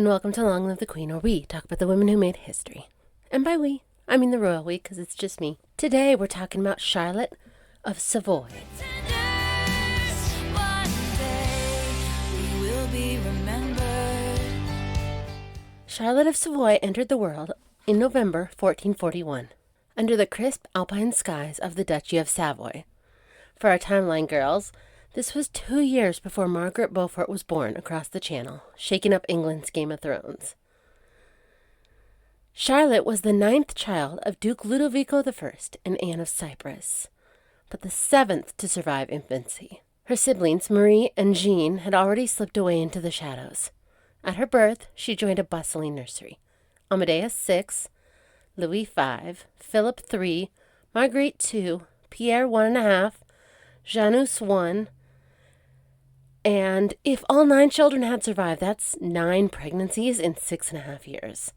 and welcome to Long Live the Queen, where we talk about the women who made history. And by we, I mean the royal we, because it's just me. Today we're talking about Charlotte of Savoy. Charlotte of Savoy entered the world in November 1441, under the crisp alpine skies of the Duchy of Savoy. For our timeline, girls, this was 2 years before Margaret Beaufort was born across the Channel, shaking up England's Game of Thrones. Charlotte was the 9th child of Duke Ludovico I and Anne of Cyprus, but the 7th to survive infancy. Her siblings, Marie and Jean, had already slipped away into the shadows. At her birth, she joined a bustling nursery. Amadeus VI, Louis V, Philip III, Marguerite II, Pierre 1.5, Janus I, and if all 9 children had survived, that's 9 pregnancies in 6.5 years.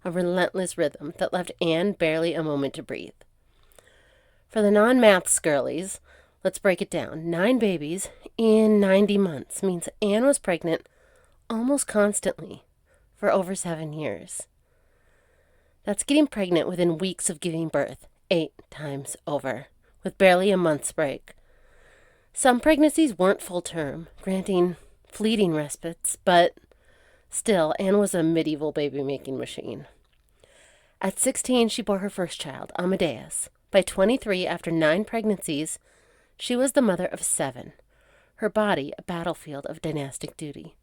A relentless rhythm that left Anne barely a moment to breathe. For the non-maths girlies, let's break it down. 9 babies in 90 months means Anne was pregnant almost constantly for over 7 years. That's getting pregnant within weeks of giving birth 8 times over, with barely a month's break. Some pregnancies weren't full-term, granting fleeting respites, but still, Anne was a medieval baby-making machine. At 16, she bore her first child, Amadeus. By 23, after 9 pregnancies, she was the mother of 7, her body a battlefield of dynastic duty.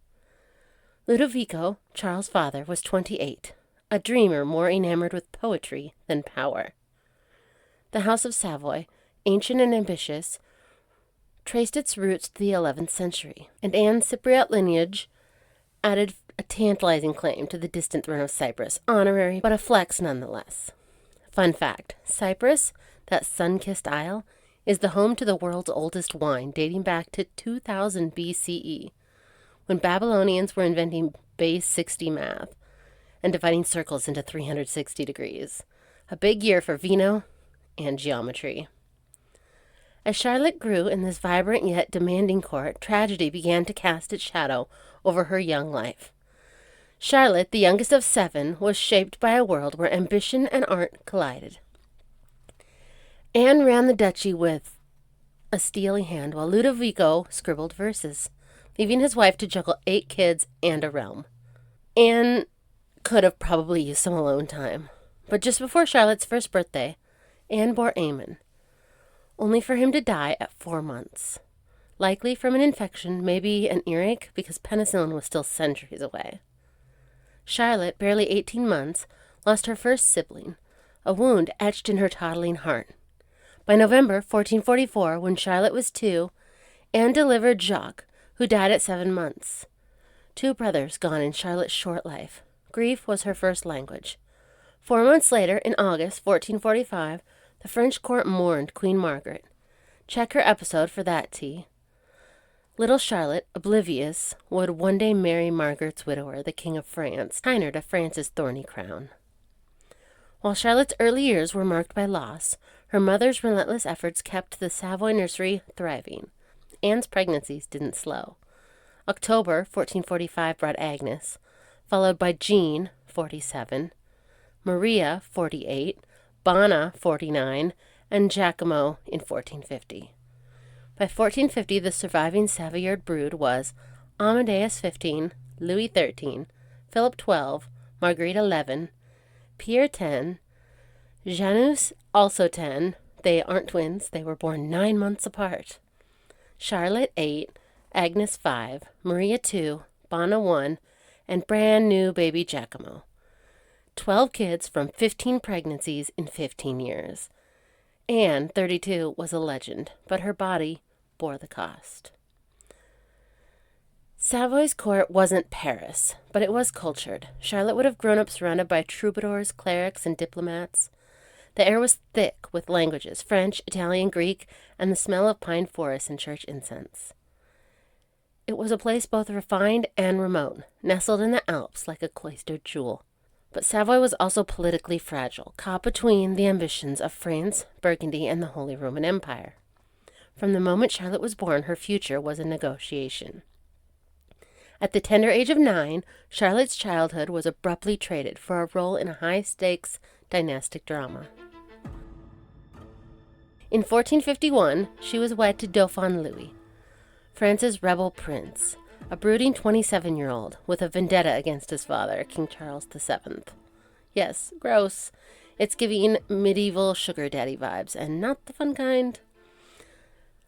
Ludovico, Charles' father, was 28, a dreamer more enamored with poetry than power. The House of Savoy, ancient and ambitious, traced its roots to the 11th century, and Anne's Cypriot lineage added a tantalizing claim to the distant throne of Cyprus, honorary but a flex nonetheless. Fun fact, Cyprus, that sun-kissed isle, is the home to the world's oldest wine, dating back to 2000 BCE, when Babylonians were inventing base 60 math and dividing circles into 360 degrees. A big year for vino and geometry. As Charlotte grew in this vibrant yet demanding court, tragedy began to cast its shadow over her young life. Charlotte, the youngest of 7, was shaped by a world where ambition and art collided. Anne ran the duchy with a steely hand, while Ludovico scribbled verses, leaving his wife to juggle 8 kids and a realm. Anne could have probably used some alone time, but just before Charlotte's first birthday, Anne bore Eamon, only for him to die at 4 months, likely from an infection, maybe an earache, because penicillin was still centuries away. Charlotte, barely 18 months, lost her first sibling, a wound etched in her toddling heart. By November 1444, when Charlotte was 2, Anne delivered Jacques, who died at 7 months. 2 brothers gone in Charlotte's short life. Grief was her first language. 4 months later, in August 1445, the French court mourned Queen Margaret. Check her episode for that tea. Little Charlotte, oblivious, would one day marry Margaret's widower, the King of France, Heiner to France's thorny crown. While Charlotte's early years were marked by loss, her mother's relentless efforts kept the Savoy nursery thriving. Anne's pregnancies didn't slow. October 1445 brought Agnes, followed by Jean, 47, Maria, 48, Bonna, 49, and Giacomo in 1450. By 1450, the surviving Savoyard brood was Amadeus 15, Louis 13, Philip 12, Marguerite 11, Pierre 10, Janus also 10. They aren't twins, they were born 9 months apart. Charlotte 8, Agnes 5, Maria 2, Bonna 1, and brand new baby Giacomo. 12 kids from 15 pregnancies in 15 years. Anne, 32, was a legend, but her body bore the cost. Savoy's court wasn't Paris, but it was cultured. Charlotte would have grown up surrounded by troubadours, clerics, and diplomats. The air was thick with languages, French, Italian, Greek, and the smell of pine forests and church incense. It was a place both refined and remote, nestled in the Alps like a cloistered jewel. But Savoy was also politically fragile, caught between the ambitions of France, Burgundy, and the Holy Roman Empire. From the moment Charlotte was born, her future was a negotiation. At the tender age of 9, Charlotte's childhood was abruptly traded for a role in a high-stakes dynastic drama. In 1451, she was wed to Dauphin Louis, France's rebel prince, a brooding 27-year-old with a vendetta against his father, King Charles VII. Yes, gross. It's giving medieval sugar daddy vibes, and not the fun kind.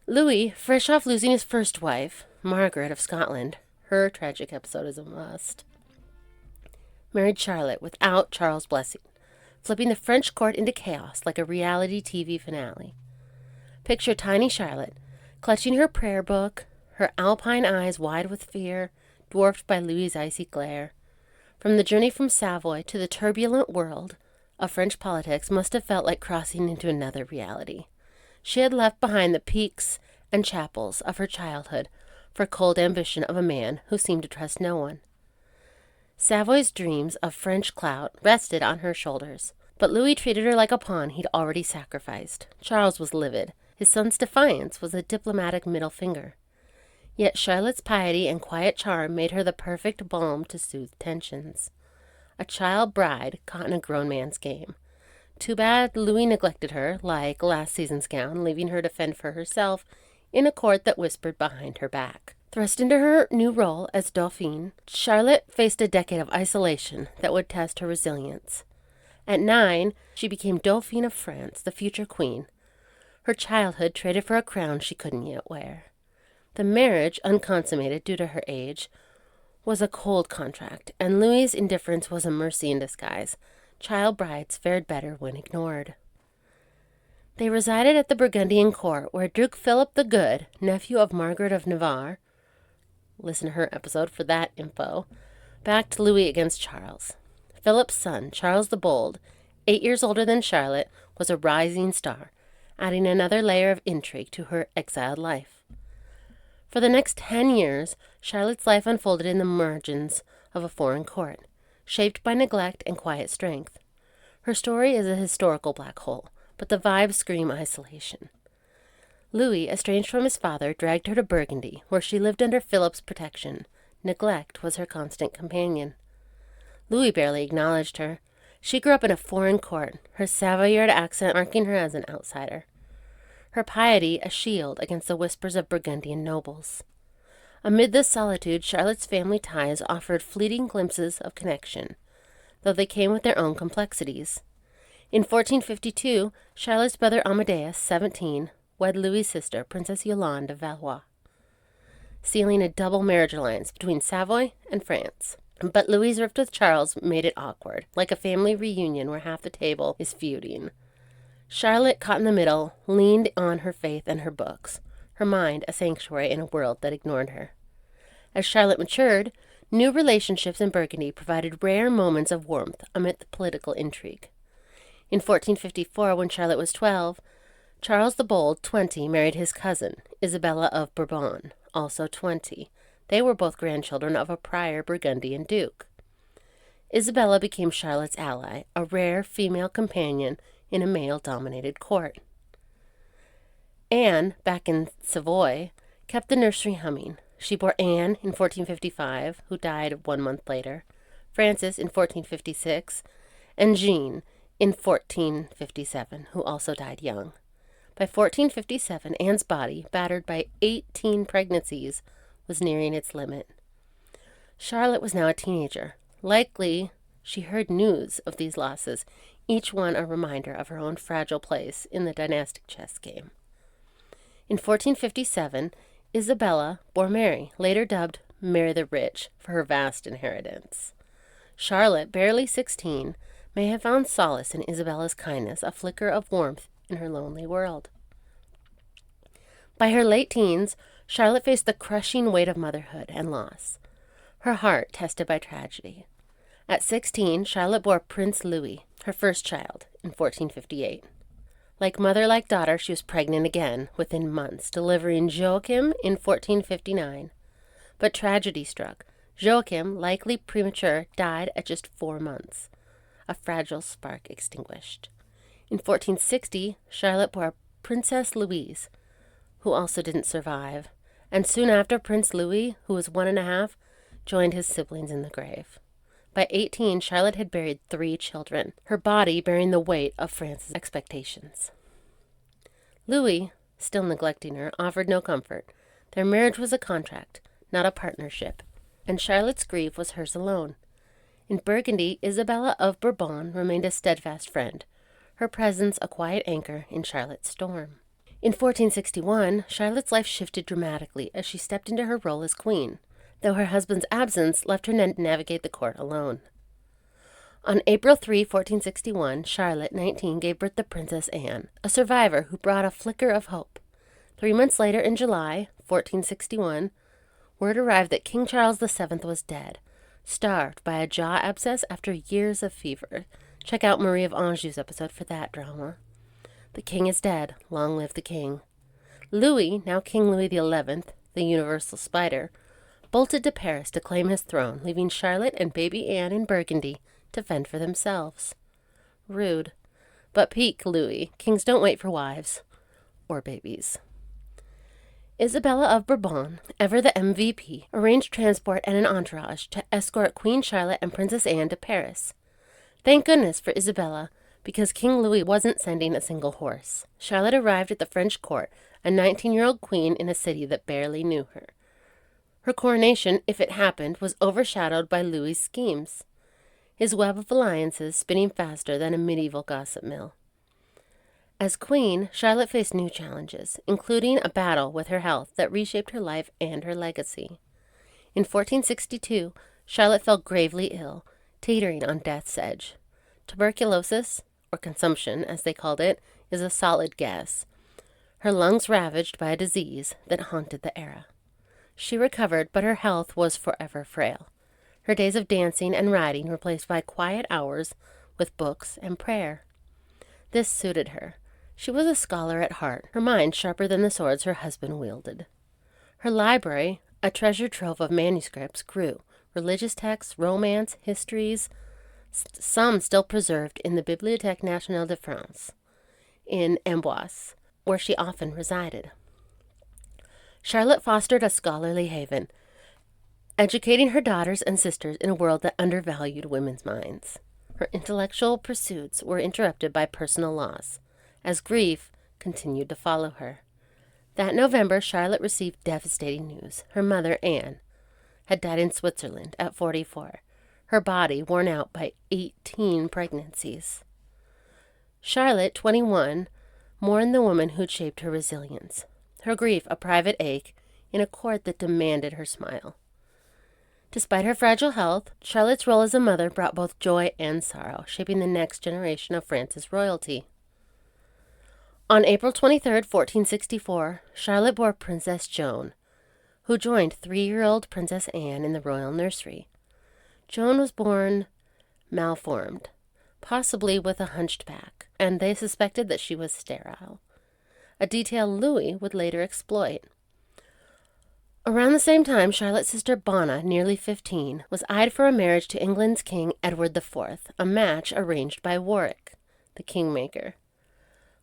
Louis, fresh off losing his first wife, Margaret of Scotland, her tragic episode is a must, married Charlotte without Charles' blessing, flipping the French court into chaos like a reality TV finale. Picture tiny Charlotte, clutching her prayer book, her alpine eyes wide with fear, dwarfed by Louis's icy glare. From the journey from Savoy to the turbulent world of French politics must have felt like crossing into another reality. She had left behind the peaks and chapels of her childhood for cold ambition of a man who seemed to trust no one. Savoy's dreams of French clout rested on her shoulders, but Louis treated her like a pawn he'd already sacrificed. Charles was livid. His son's defiance was a diplomatic middle finger. Yet Charlotte's piety and quiet charm made her the perfect balm to soothe tensions. A child bride caught in a grown man's game. Too bad Louis neglected her, like last season's gown, leaving her to fend for herself in a court that whispered behind her back. Thrust into her new role as Dauphine, Charlotte faced a decade of isolation that would test her resilience. At 9, she became Dauphine of France, the future queen. Her childhood traded for a crown she couldn't yet wear. The marriage, unconsummated due to her age, was a cold contract, and Louis's indifference was a mercy in disguise. Child brides fared better when ignored. They resided at the Burgundian court, where Duke Philip the Good, nephew of Margaret of Navarre, listen to her episode for that info, backed Louis against Charles. Philip's son, Charles the Bold, 8 years older than Charlotte, was a rising star, adding another layer of intrigue to her exiled life. For the next 10 years, Charlotte's life unfolded in the margins of a foreign court, shaped by neglect and quiet strength. Her story is a historical black hole, but the vibes scream isolation. Louis, estranged from his father, dragged her to Burgundy, where she lived under Philip's protection. Neglect was her constant companion. Louis barely acknowledged her. She grew up in a foreign court, her Savoyard accent marking her as an outsider. Her piety a shield against the whispers of Burgundian nobles. Amid this solitude, Charlotte's family ties offered fleeting glimpses of connection, though they came with their own complexities. In 1452, Charlotte's brother Amadeus, 17, wed Louis's sister, Princess Yolande of Valois, sealing a double marriage alliance between Savoy and France. But Louis's rift with Charles made it awkward, like a family reunion where half the table is feuding. Charlotte, caught in the middle, leaned on her faith and her books, her mind a sanctuary in a world that ignored her. As Charlotte matured, new relationships in Burgundy provided rare moments of warmth amid the political intrigue. In 1454, when Charlotte was 12, Charles the Bold, 20, married his cousin, Isabella of Bourbon, also 20. They were both grandchildren of a prior Burgundian duke. Isabella became Charlotte's ally, a rare female companion in a male-dominated court. Anne, back in Savoy, kept the nursery humming. She bore Anne in 1455, who died 1 month later, Frances in 1456, and Jean in 1457, who also died young. By 1457, Anne's body, battered by 18 pregnancies, was nearing its limit. Charlotte was now a teenager. Likely, she heard news of these losses, each one a reminder of her own fragile place in the dynastic chess game. In 1457, Isabella bore Mary, later dubbed Mary the Rich, for her vast inheritance. Charlotte, barely 16, may have found solace in Isabella's kindness, a flicker of warmth in her lonely world. By her late teens, Charlotte faced the crushing weight of motherhood and loss, her heart tested by tragedy. At 16, Charlotte bore Prince Louis, her first child, in 1458. Like mother, like daughter, she was pregnant again within months, delivering Joachim in 1459. But tragedy struck. Joachim, likely premature, died at just 4 months. A fragile spark extinguished. In 1460, Charlotte bore Princess Louise, who also didn't survive. And soon after Prince Louis, who was 1.5, joined his siblings in the grave. By 18, Charlotte had buried 3 children, her body bearing the weight of France's expectations. Louis, still neglecting her, offered no comfort. Their marriage was a contract, not a partnership, and Charlotte's grief was hers alone. In Burgundy, Isabella of Bourbon remained a steadfast friend, her presence a quiet anchor in Charlotte's storm. In 1461, Charlotte's life shifted dramatically as she stepped into her role as queen, though her husband's absence left her to navigate the court alone. On April 3, 1461, Charlotte, 19, gave birth to Princess Anne, a survivor who brought a flicker of hope. 3 months later, in July 1461, word arrived that King Charles VII was dead, starved by a jaw abscess after years of fever. Check out Marie of Anjou's episode for that drama. The king is dead. Long live the king. Louis, now King Louis XI, the universal spider, bolted to Paris to claim his throne, leaving Charlotte and baby Anne in Burgundy to fend for themselves. Rude. But peak Louis. Kings don't wait for wives. Or babies. Isabella of Bourbon, ever the MVP, arranged transport and an entourage to escort Queen Charlotte and Princess Anne to Paris. Thank goodness for Isabella, because King Louis wasn't sending a single horse. Charlotte arrived at the French court, a 19-year-old queen in a city that barely knew her. Her coronation, if it happened, was overshadowed by Louis's schemes, his web of alliances spinning faster than a medieval gossip mill. As queen, Charlotte faced new challenges, including a battle with her health that reshaped her life and her legacy. In 1462, Charlotte fell gravely ill, teetering on death's edge. Tuberculosis, or consumption, as they called it, is a solid guess. Her lungs ravaged by a disease that haunted the era. She recovered, but her health was forever frail. Her days of dancing and riding replaced by quiet hours with books and prayer. This suited her. She was a scholar at heart, her mind sharper than the swords her husband wielded. Her library, a treasure trove of manuscripts, grew. Religious texts, romance, histories, some still preserved in the Bibliothèque Nationale de France, in Amboise, where she often resided. Charlotte fostered a scholarly haven, educating her daughters and sisters in a world that undervalued women's minds. Her intellectual pursuits were interrupted by personal loss, as grief continued to follow her. That November, Charlotte received devastating news. Her mother, Anne, had died in Switzerland at 44, her body worn out by 18 pregnancies. Charlotte, 21, mourned the woman who'd shaped her resilience, her grief a private ache in a court that demanded her smile. Despite her fragile health, Charlotte's role as a mother brought both joy and sorrow, shaping the next generation of France's royalty. On April 23, 1464, Charlotte bore Princess Joan, who joined 3-year-old Princess Anne in the royal nursery. Joan was born malformed, possibly with a hunched back, and they suspected that she was sterile, a detail Louis would later exploit. Around the same time, Charlotte's sister Bona, nearly 15, was eyed for a marriage to England's King Edward IV, a match arranged by Warwick, the kingmaker.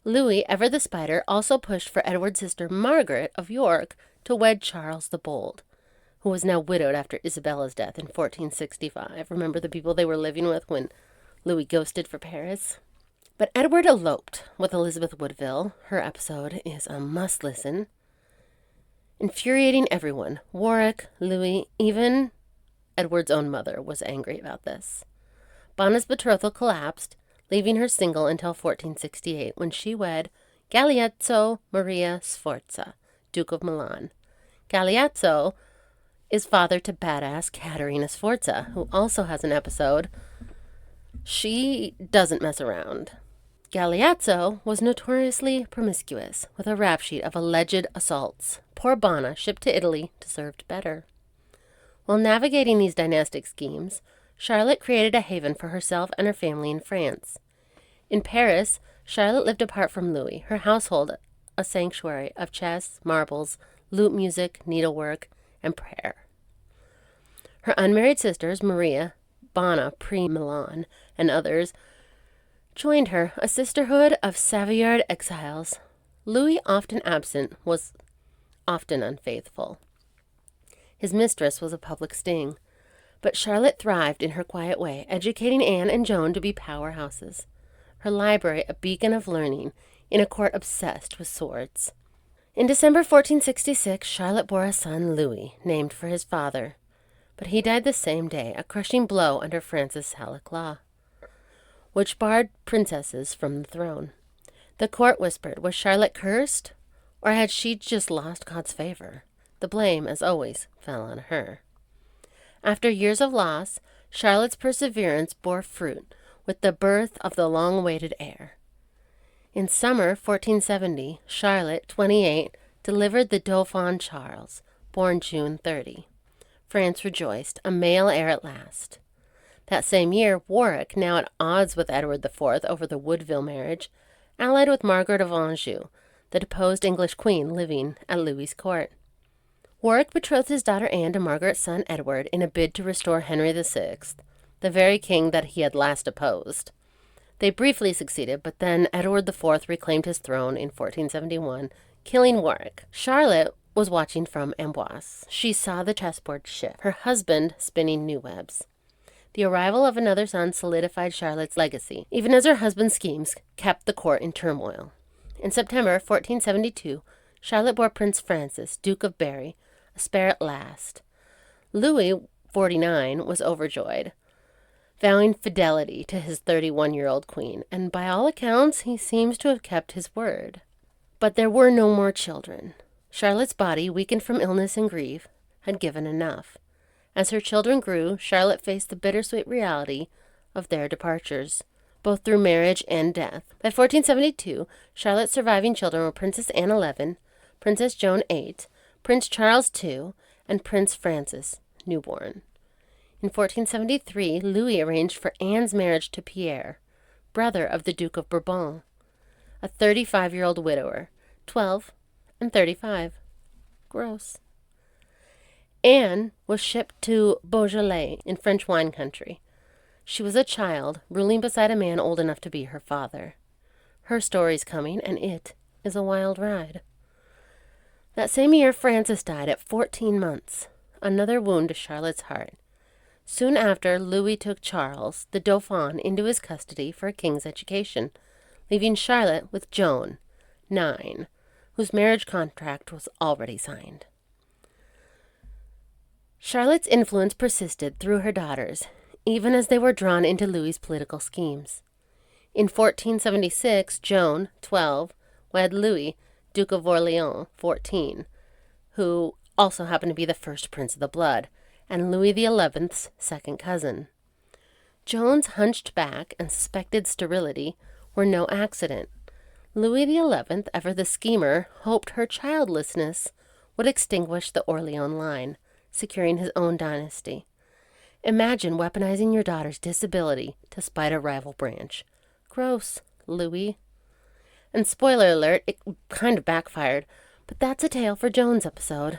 Louis, ever the spider, also pushed for Edward's sister Margaret of York to wed Charles the Bold, who was now widowed after Isabella's death in 1465. Remember the people they were living with when Louis ghosted for Paris? But Edward eloped with Elizabeth Woodville. Her episode is a must-listen. Infuriating everyone, Warwick, Louis, even Edward's own mother was angry about this. Bona's betrothal collapsed, leaving her single until 1468, when she wed Galeazzo Maria Sforza, Duke of Milan. Galeazzo is father to badass Caterina Sforza, who also has an episode. She doesn't mess around. Galeazzo was notoriously promiscuous, with a rap sheet of alleged assaults. Poor Bona, shipped to Italy, deserved better. While navigating these dynastic schemes, Charlotte created a haven for herself and her family in France. In Paris, Charlotte lived apart from Louis, her household a sanctuary of chess, marbles, lute music, needlework, and prayer. Her unmarried sisters, Maria, Bona, pre-Milan, and others, joined her, a sisterhood of Savoyard exiles. Louis, often absent, was often unfaithful. His mistress was a public sting. But Charlotte thrived in her quiet way, educating Anne and Joan to be powerhouses. Her library a beacon of learning in a court obsessed with swords. In December 1466, Charlotte bore a son, Louis, named for his father. But he died the same day, a crushing blow under France's Salic law, which barred princesses from the throne. The court whispered, was Charlotte cursed? Or had she just lost God's favor? The blame, as always, fell on her. After years of loss, Charlotte's perseverance bore fruit with the birth of the long-awaited heir. In summer 1470, Charlotte, 28, delivered the Dauphin Charles, born June 30. France rejoiced, a male heir at last. That same year, Warwick, now at odds with Edward IV over the Woodville marriage, allied with Margaret of Anjou, the deposed English queen living at Louis's court. Warwick betrothed his daughter Anne to Margaret's son Edward in a bid to restore Henry VI, the very king that he had last opposed. They briefly succeeded, but then Edward IV reclaimed his throne in 1471, killing Warwick. Charlotte was watching from Amboise. She saw the chessboard shift, her husband spinning new webs. The arrival of another son solidified Charlotte's legacy, even as her husband's schemes kept the court in turmoil. In September 1472, Charlotte bore Prince Francis, Duke of Berry, a spare at last. Louis, 49, was overjoyed, vowing fidelity to his 31-year-old queen, and by all accounts he seems to have kept his word. But there were no more children. Charlotte's body, weakened from illness and grief, had given enough. As her children grew, Charlotte faced the bittersweet reality of their departures, both through marriage and death. By 1472, Charlotte's surviving children were Princess Anne 11, Princess Joan 8, Prince Charles 2, and Prince Francis, newborn. In 1473, Louis arranged for Anne's marriage to Pierre, brother of the Duke of Bourbon, a 35-year-old widower, 12 and 35. Gross. Anne was shipped to Beaujolais in French wine country. She was a child, ruling beside a man old enough to be her father. Her story's coming, and it is a wild ride. That same year, Francis died at 14 months, another wound to Charlotte's heart. Soon after, Louis took Charles, the Dauphin, into his custody for a king's education, leaving Charlotte with Joan, 9, whose marriage contract was already signed. Charlotte's influence persisted through her daughters, even as they were drawn into Louis's political schemes. In 1476, Joan, 12, wed Louis, Duke of Orleans, 14, who also happened to be the first prince of the blood, and Louis XI's second cousin. Joan's hunched back and suspected sterility were no accident. Louis XI, ever the schemer, hoped her childlessness would extinguish the Orleans line, securing his own dynasty. Imagine weaponizing your daughter's disability to spite a rival branch. Gross, Louis. And spoiler alert, it kind of backfired, but that's a tale for Joan's episode.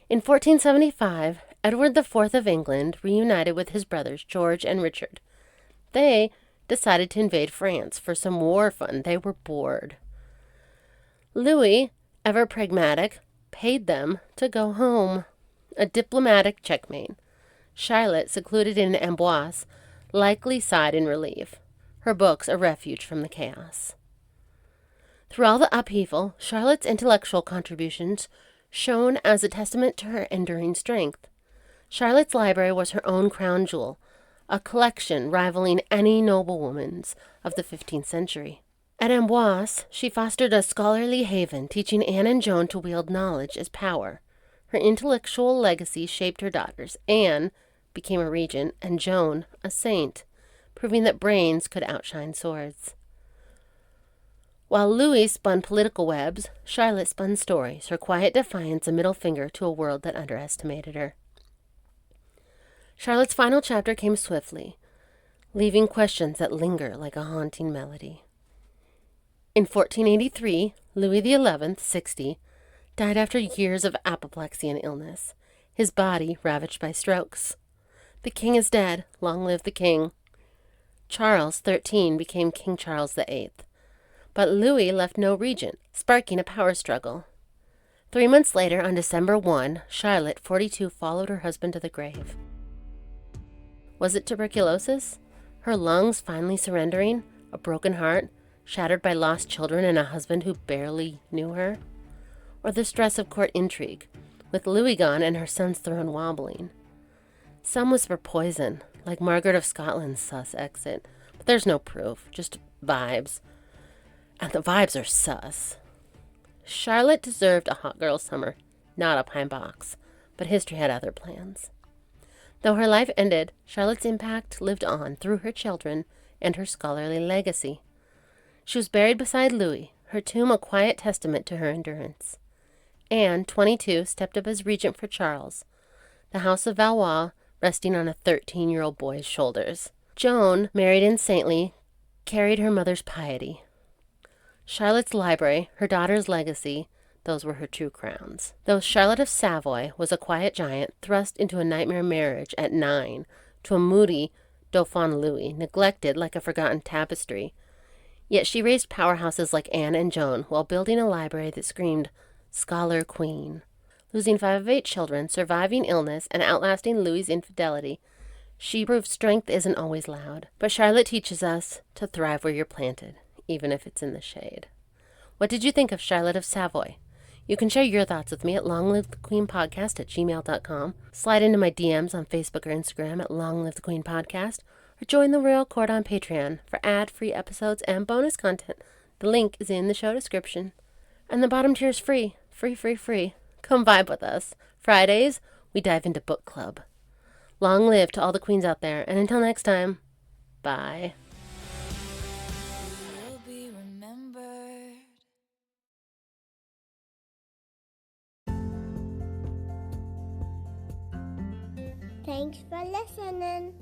In 1475, Edward IV of England reunited with his brothers George and Richard. They decided to invade France for some war fun. They were bored. Louis, ever pragmatic, paid them to go home. A diplomatic checkmate. Charlotte, secluded in Amboise, likely sighed in relief, her books a refuge from the chaos. Through all the upheaval, Charlotte's intellectual contributions shone as a testament to her enduring strength. Charlotte's library was her own crown jewel, a collection rivaling any noblewoman's of the 15th century. At Amboise, she fostered a scholarly haven, teaching Anne and Joan to wield knowledge as power. Her intellectual legacy shaped her daughters. Anne became a regent, and Joan a saint, proving that brains could outshine swords. While Louis spun political webs, Charlotte spun stories, her quiet defiance a middle finger to a world that underestimated her. Charlotte's final chapter came swiftly, leaving questions that linger like a haunting melody. In 1483, Louis XI, 60, died after years of apoplexy and illness, his body ravaged by strokes. The king is dead. Long live the king. Charles, 13, became King Charles VIII. But Louis left no regent, sparking a power struggle. 3 months later, on December 1, Charlotte, 42, followed her husband to the grave. Was it tuberculosis? Her lungs finally surrendering? A broken heart? Shattered by lost children and a husband who barely knew her? Or the stress of court intrigue, with Louis gone and her son's throne wobbling? Some whisper poison, like Margaret of Scotland's sus exit, but there's no proof, just vibes. And the vibes are sus. Charlotte deserved a hot girl summer, not a pine box, but history had other plans. Though her life ended, Charlotte's impact lived on through her children and her scholarly legacy. She was buried beside Louis, her tomb a quiet testament to her endurance. Anne, 22, stepped up as regent for Charles, the House of Valois resting on a 13-year-old boy's shoulders. Joan, married and saintly, carried her mother's piety. Charlotte's library, her daughter's legacy, those were her true crowns. Though Charlotte of Savoy was a quiet giant thrust into a nightmare marriage at 9 to a moody Dauphin Louis, neglected like a forgotten tapestry, yet she raised powerhouses like Anne and Joan while building a library that screamed, Scholar Queen. Losing 5 of 8 children, surviving illness, and outlasting Louis's infidelity, she proved strength isn't always loud. But Charlotte teaches us to thrive where you're planted, even if it's in the shade. What did you think of Charlotte of Savoy? You can share your thoughts with me at longlivethequeenpodcast@gmail.com, slide into my DMs on Facebook or Instagram at longlivethequeenpodcast, or join the Royal Court on Patreon for ad-free episodes and bonus content. The link is in the show description. And the bottom tier is free. Free, free, free. Come vibe with us. Fridays, we dive into book club. Long live to all the queens out there, and until next time, bye. You'll be remembered. Thanks for listening.